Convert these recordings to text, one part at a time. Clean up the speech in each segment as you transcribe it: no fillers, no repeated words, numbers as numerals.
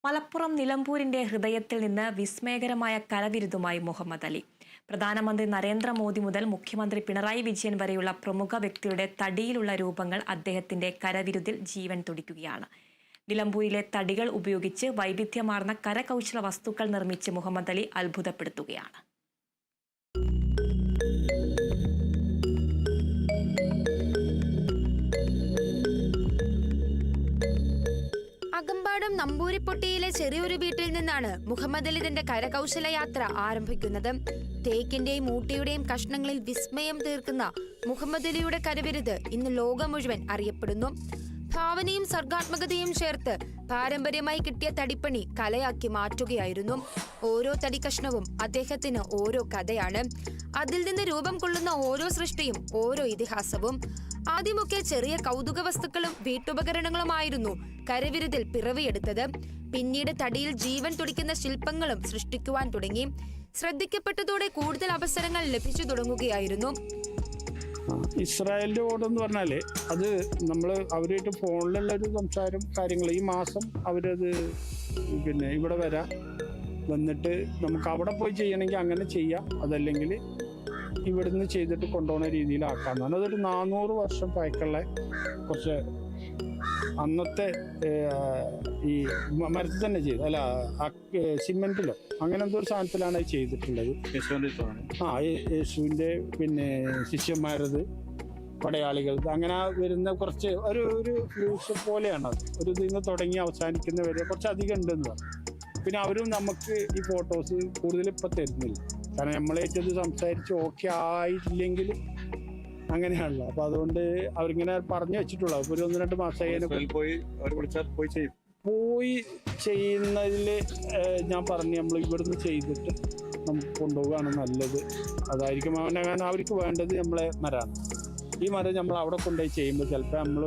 മലപ്പുറം നിലമ്പൂരിന്റെ ഹൃദയത്തിൽ നിന്ന് വിസ്മയകരമായ കരവിരുതുമായി മുഹമ്മദ് അലി. പ്രധാനമന്ത്രി നരേന്ദ്രമോദി മുതൽ മുഖ്യമന്ത്രി പിണറായി വിജയൻ വരെയുള്ള പ്രമുഖ വ്യക്തിയുടെ തടിയിലുള്ള രൂപങ്ങൾ അദ്ദേഹത്തിന്റെ കരവിരുതിൽ ജീവൻ തുടിക്കുകയാണ്. നിലമ്പൂരിലെ തടികൾ ഉപയോഗിച്ച് വൈവിധ്യമാർന്ന കരകൗശല വസ്തുക്കൾ നിർമ്മിച്ച് മുഹമ്മദ് അലി അത്ഭുതപ്പെടുത്തുകയാണ്. അകമ്പാടം നമ്പൂരിപ്പൊട്ടിയിലെ ചെറിയൊരു വീട്ടിൽ നിന്നാണ് മുഹമ്മദ് അലി തന്റെ കരകൗശല യാത്ര ആരംഭിക്കുന്നത്. തേക്കിന്റെയും ഊട്ടിയുടെയും കഷ്ണങ്ങളിൽ വിസ്മയം തീർക്കുന്ന മുഹമ്മദ് അലിയുടെ കരവിരുത് ഇന്ന് ലോകം മുഴുവൻ അറിയപ്പെടുന്നു. ഭാവനയും സർഗാത്മകതയും ചേർത്ത് പാരമ്പര്യമായി കിട്ടിയ തടിപ്പണി കലയാക്കി മാറ്റുകയായിരുന്നു. ഓരോ തടിക്കഷ്ണവും അദ്ദേഹത്തിന് ഓരോ കഥയാണ്. അതിൽ നിന്ന് രൂപം കൊള്ളുന്ന ഓരോ സൃഷ്ടിയും ഓരോ ഇതിഹാസവും. ആദ്യമൊക്കെ ചെറിയ കൗതുക വസ്തുക്കളും വീട്ടുപകരണങ്ങളുമായിരുന്നു കരവിരുതിൽ പിറവിയെടുത്തത്. പിന്നീട് തടിയിൽ ജീവൻ തുടിക്കുന്ന ശില്പങ്ങളും സൃഷ്ടിക്കുവാൻ തുടങ്ങി. ശ്രദ്ധിക്കപ്പെട്ടതോടെ കൂടുതൽ അവസരങ്ങൾ ലഭിച്ചു തുടങ്ങുകയായിരുന്നു. ഇസ്രായേലിന്റെ ഓർഡർ എന്ന് പറഞ്ഞാല് അത് നമ്മൾ അവരായിട്ട് ഫോണിലുള്ള ഒരു സംസാരം കാര്യങ്ങൾ. ഈ മാസം അവരത് ഇവിടെ വന്നിട്ട് നമുക്ക് അവിടെ പോയി ചെയ്യണമെങ്കിൽ അങ്ങനെ ചെയ്യാം, അതല്ലെങ്കിൽ ഇവിടുന്ന് ചെയ്തിട്ട് കൊണ്ടുപോകുന്ന രീതിയിലാക്കാമെന്നാണ്. അതൊരു 400 വർഷം പഴക്കമുള്ള കുറച്ച് അന്നത്തെ ഈ മരത്തിൽ തന്നെ ചെയ്തു, അല്ല സിമെന്റിലോ അങ്ങനെ എന്തോ ഒരു സാധനത്തിലാണ് അത് ചെയ്തിട്ടുള്ളത്. യേശുവിന്റെ ശിഷ്യന്മാരത്, പടയാളികൾ, അങ്ങനെ വരുന്ന കുറച്ച് ഒരു ഫ്യൂസ് പോലെയാണ് അത്. ഒരു ഇതിന്ന് തുടങ്ങി അവസാനിക്കുന്ന വരെ കുറച്ചധികം ഉണ്ടെന്ന് പറഞ്ഞു. പിന്നെ അവരും നമുക്ക് ഈ ഫോട്ടോസ് കൂടുതൽ ഇപ്പം തരുന്നില്ല, കാരണം നമ്മളേറ്റത് സംസാരിച്ച് ഓക്കെ ആയില്ലെങ്കിൽ അങ്ങനെയാണല്ലോ. അപ്പൊ അതുകൊണ്ട് അവരിങ്ങനെ പറഞ്ഞു വെച്ചിട്ടുള്ളൂ. ഒരു 1-2 മാസമായി പോയി ചെയ്യുന്നതിൽ ഞാൻ പറഞ്ഞു നമ്മൾ ഇവിടുന്ന് ചെയ്തിട്ട് നമുക്ക് കൊണ്ടുപോവുകയാണ് നല്ലത്. അതായിരിക്കും കാരണം അവർക്ക് വേണ്ടത് നമ്മളെ മരമാണ്. ഈ മരം നമ്മൾ അവിടെ കൊണ്ടുപോയി ചെയ്യുമ്പോൾ ചിലപ്പോൾ നമ്മൾ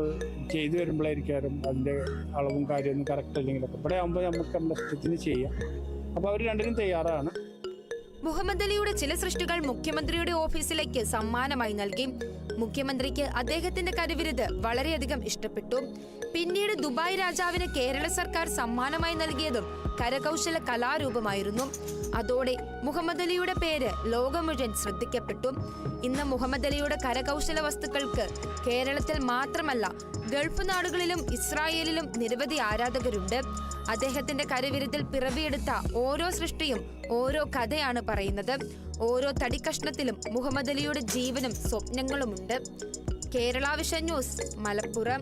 ചെയ്തു വരുമ്പോഴായിരിക്കും അതിൻ്റെ അളവും കാര്യമൊന്നും കറക്റ്റ് അല്ലെങ്കിലൊക്കെ ഇവിടെ ആകുമ്പോൾ നമുക്ക് നമ്മുടെ ഇഷ്ടത്തിന് ചെയ്യാം. അപ്പോൾ അവർ രണ്ടിനും തയ്യാറാണ്. മുഹമ്മദ് അലിയുടെ ചില സൃഷ്ടികൾ മുഖ്യമന്ത്രിയുടെ ഓഫീസിലേക്ക് സമ്മാനമായി നൽകി. മുഖ്യമന്ത്രിക്ക് അദ്ദേഹത്തിന്റെ കരവിരുത് വളരെയധികം ഇഷ്ടപ്പെട്ടു. പിന്നീട് ദുബായ് രാജാവിന് കേരള സർക്കാർ സമ്മാനമായി നൽകിയതും കരകൗശല കലാരൂപമായിരുന്നു. അതോടെ മുഹമ്മദ് അലിയുടെ പേര് ലോകം മുഴുവൻ ശ്രദ്ധിക്കപ്പെട്ടു. ഇന്ന് മുഹമ്മദ് അലിയുടെ കരകൗശല വസ്തുക്കൾക്ക് കേരളത്തിൽ മാത്രമല്ല ഗൾഫ് നാടുകളിലും ഇസ്രായേലിലും നിരവധി ആരാധകരുണ്ട്. അദ്ദേഹത്തിന്റെ കരവിരുതിൽ പിറവിയെടുത്ത ഓരോ സൃഷ്ടിയും ഓരോ കഥയാണ് പറയുന്നത്. ഓരോ തടിക്കഷ്ണത്തിലും മുഹമ്മദ് അലിയുടെ ജീവനും സ്വപ്നങ്ങളുമുണ്ട്. Kerala vision news, Malappuram.